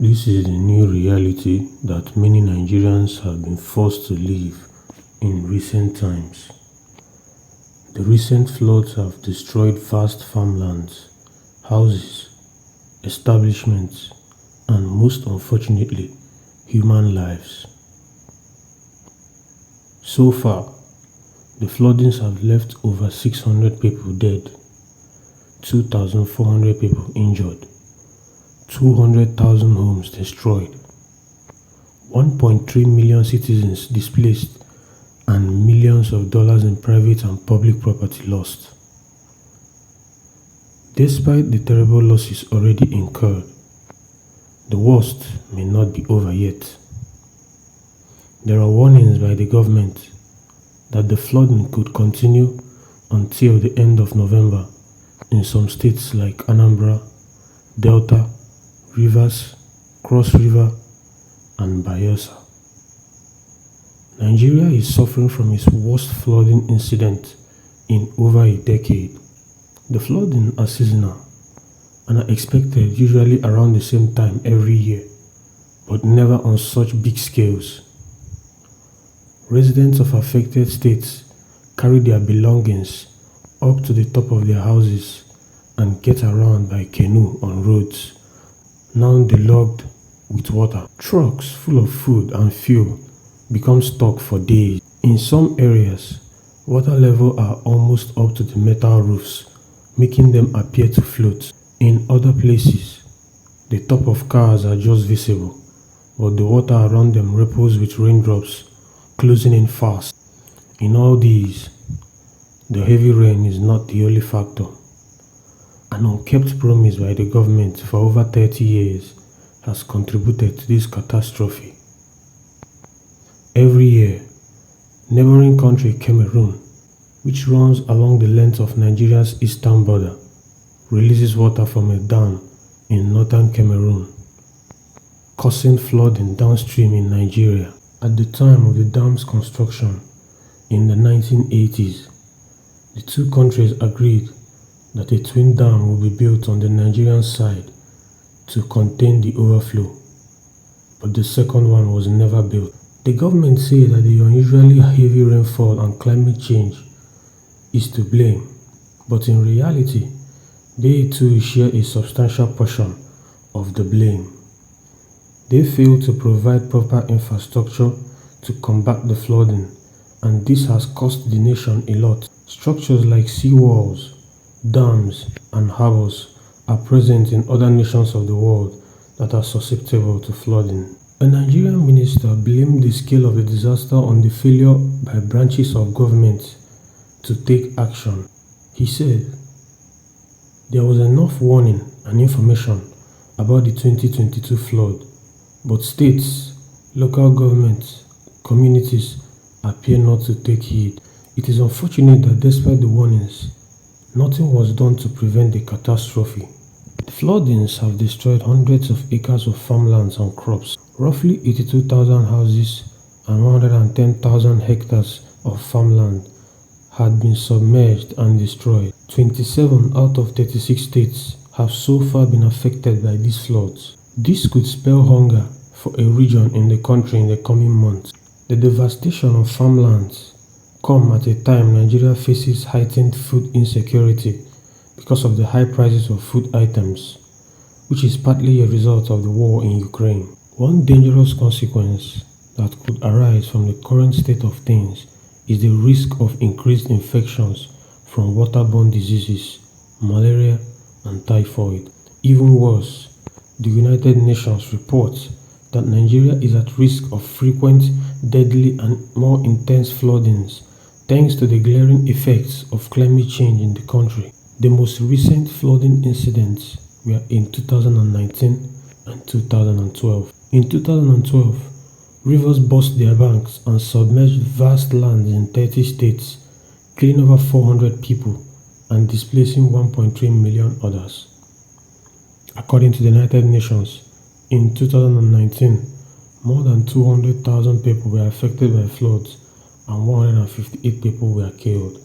This is the new reality that many Nigerians have been forced to live in recent times. The recent floods have destroyed vast farmlands, houses, establishments, and most unfortunately, human lives. So far, the floodings have left over 600 people dead, 2,400 people injured, 200,000 homes destroyed, 1.3 million citizens displaced, and millions of dollars in private and public property lost. Despite the terrible losses already incurred, the worst may not be over yet. There are warnings by the government that the flooding could continue until the end of November in some states like Anambra, Delta, Rivers, Cross River, and Bayelsa. Nigeria is suffering from its worst flooding incident in over a decade. The flooding are seasonal and are expected usually around the same time every year, but never on such big scales. Residents of affected states carry their belongings up to the top of their houses and get around by canoe on roads, now delogged with water. Trucks full of food and fuel become stuck for days. In some areas, water levels are almost up to the metal roofs, making them appear to float. In other places, the top of cars are just visible, but the water around them ripples with raindrops closing in fast. In all these, the heavy rain is not the only factor. An unkept promise by the government for over 30 years has contributed to this catastrophe. Every year, neighboring country Cameroon, which runs along the length of Nigeria's eastern border, releases water from a dam in northern Cameroon, causing flooding downstream in Nigeria. At the time of the dam's construction in the 1980s, the two countries agreed that a twin dam would be built on the Nigerian side to contain the overflow, but the second one was never built. The government said that the unusually heavy rainfall and climate change is to blame, but in reality, they too share a substantial portion of the blame. They failed to provide proper infrastructure to combat the flooding, and this has cost the nation a lot. Structures like seawalls, dams, and harbors are present in other nations of the world that are susceptible to flooding. A Nigerian minister blamed the scale of the disaster on the failure by branches of government to take action. He said, "There was enough warning and information about the 2022 flood, but states, local governments, communities appear not to take heed. It is unfortunate that despite the warnings, nothing was done to prevent the catastrophe." The floodings have destroyed hundreds of acres of farmlands and crops. Roughly 82,000 houses and 110,000 hectares of farmland had been submerged and destroyed. 27 out of 36 states have so far been affected by these floods. This could spell hunger for a region in the country in the coming months. The devastation of farmlands come at a time Nigeria faces heightened food insecurity because of the high prices of food items, which is partly a result of the war in Ukraine. One dangerous consequence that could arise from the current state of things is the risk of increased infections from waterborne diseases, malaria, and typhoid. Even worse, the United Nations reports that Nigeria is at risk of frequent, deadly, and more intense floodings thanks to the glaring effects of climate change in the country. The most recent flooding incidents were in 2019 and 2012. In 2012, rivers burst their banks and submerged vast lands in 30 states, killing over 400 people and displacing 1.3 million others. According to the United Nations, in 2019, more than 200,000 people were affected by floods and 158 people were killed.